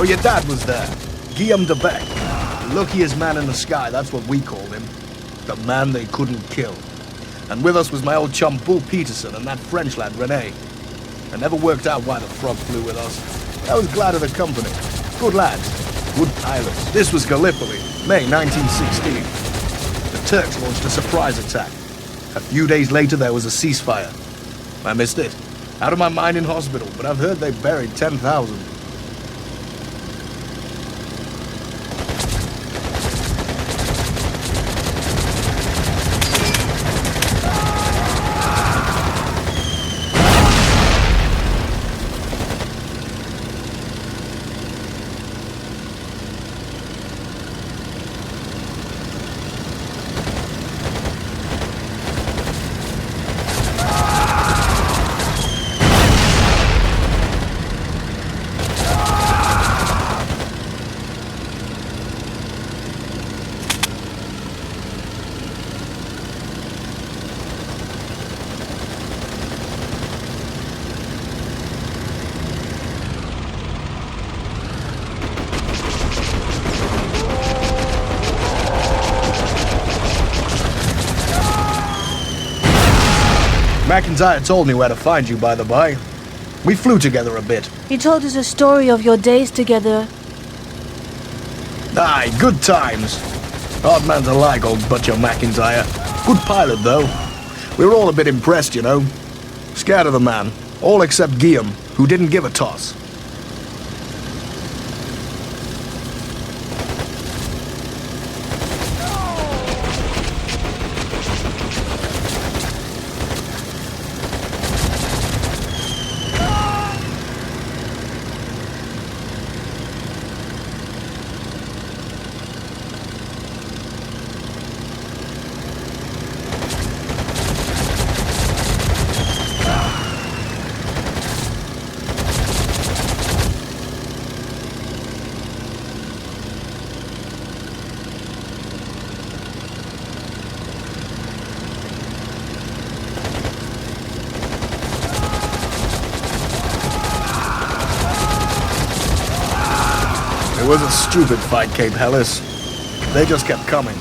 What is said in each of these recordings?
So your dad was there, Guillaume de Beck. The luckiest man in the sky, that's what we called him. The man they couldn't kill. And with us was my old chum Bull Peterson and that French lad, René. It never worked out why the frog flew with us. I was glad of the company. Good lads, good pilots. This was Gallipoli, May 1916. The Turks launched a surprise attack. A few days later, there was a ceasefire. I missed it. Out of my mind in hospital, but I've heard they buried 10,000. McIntyre told me where to find you, by the by. We flew together a bit. He told us a story of your days together. Aye, good times. Hard man to like, old Butcher McIntyre. Good pilot, though. We were all a bit impressed, you know. Scared of the man. All except Guillaume, who didn't give a toss. It was a stupid fight, Cape Helles. They just kept coming.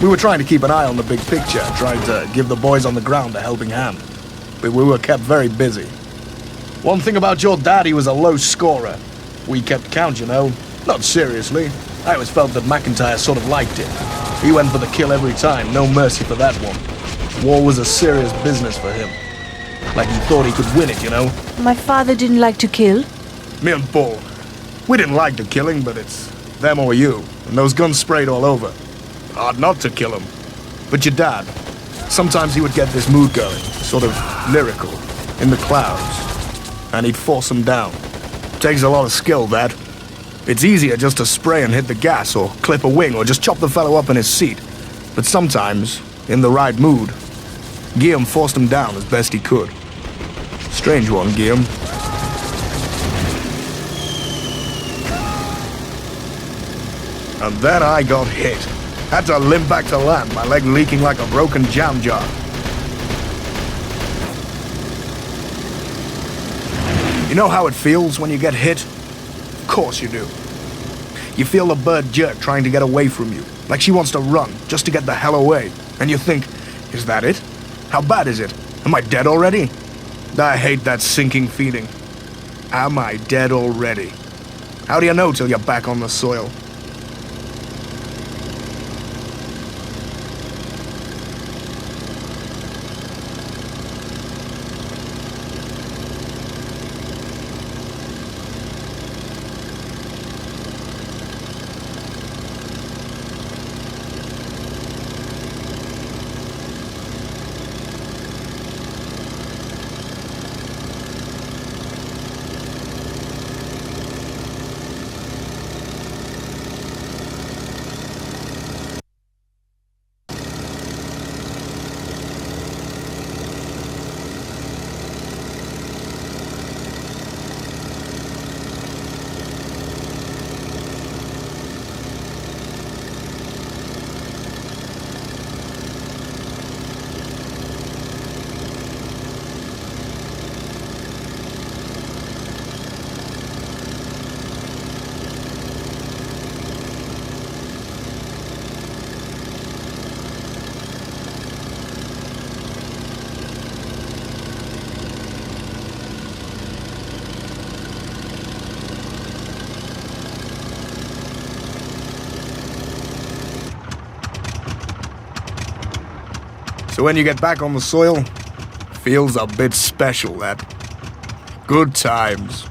We were trying to keep an eye on the big picture, trying to give the boys on the ground a helping hand. But we were kept very busy. One thing about your dad, he was a low scorer. We kept count, you know. Not seriously. I always felt that McIntyre sort of liked it. He went for the kill every time, no mercy for that one. War was a serious business for him. Like he thought he could win it, you know. My father didn't like to kill. Me and Paul. We didn't like the killing, but it's them or you. And those guns sprayed all over. Hard not to kill him. But your dad, sometimes he would get this mood going, sort of lyrical, in the clouds. And he'd force them down. Takes a lot of skill, that. It's easier just to spray and hit the gas, or clip a wing, or just chop the fellow up in his seat. But sometimes, in the right mood, Guillaume forced him down as best he could. Strange one, Guillaume. And then I got hit. Had to limp back to land, my leg leaking like a broken jam jar. You know how it feels when you get hit? Of course you do. You feel the bird jerk trying to get away from you, like she wants to run, just to get the hell away. And you think, is that it? How bad is it? Am I dead already? I hate that sinking feeling. Am I dead already? How do you know till you're back on the soil? So when you get back on the soil, feels a bit special, that. Good times.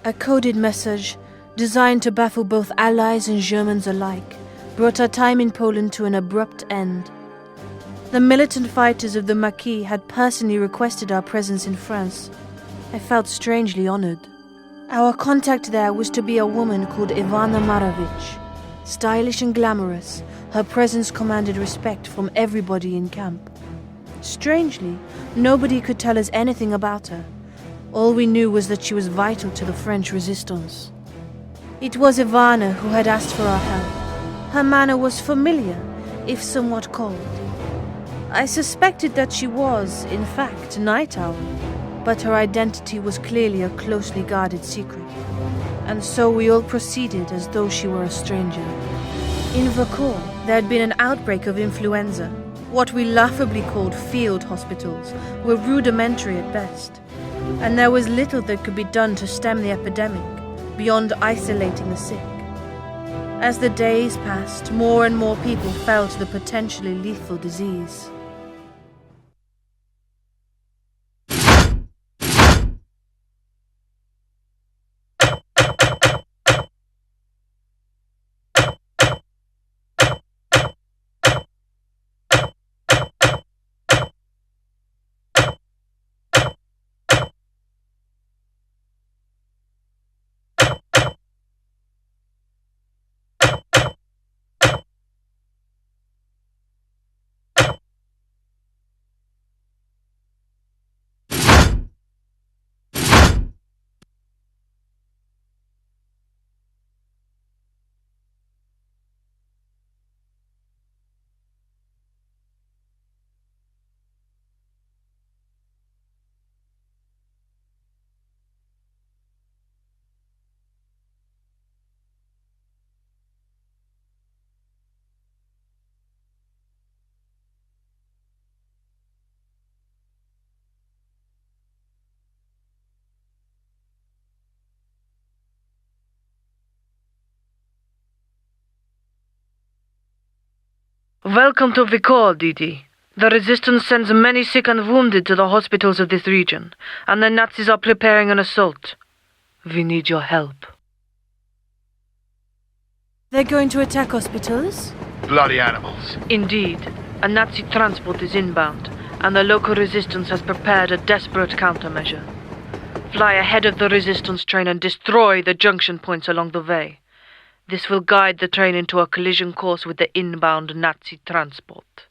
A coded message, designed to baffle both Allies and Germans alike, brought our time in Poland to an abrupt end. The militant fighters of the Maquis had personally requested our presence in France. I felt strangely honored. Our contact there was to be a woman called Ivana Marovich. Stylish and glamorous, her presence commanded respect from everybody in camp. Strangely, nobody could tell us anything about her. All we knew was that she was vital to the French resistance. It was Ivana who had asked for our help. Her manner was familiar, if somewhat cold. I suspected that she was, in fact, Night Owl, but her identity was clearly a closely guarded secret. And so we all proceeded as though she were a stranger. In Vercors, there had been an outbreak of influenza. What we laughably called field hospitals were rudimentary at best. And there was little that could be done to stem the epidemic, beyond isolating the sick. As the days passed, more and more people fell to the potentially lethal disease. Welcome to Vercors, Didi. The Resistance sends many sick and wounded to the hospitals of this region, and the Nazis are preparing an assault. We need your help. They're going to attack hospitals? Bloody animals. Indeed. A Nazi transport is inbound, and the local resistance has prepared a desperate countermeasure. Fly ahead of the resistance train and destroy the junction points along the way. This will guide the train into a collision course with the inbound Nazi transport.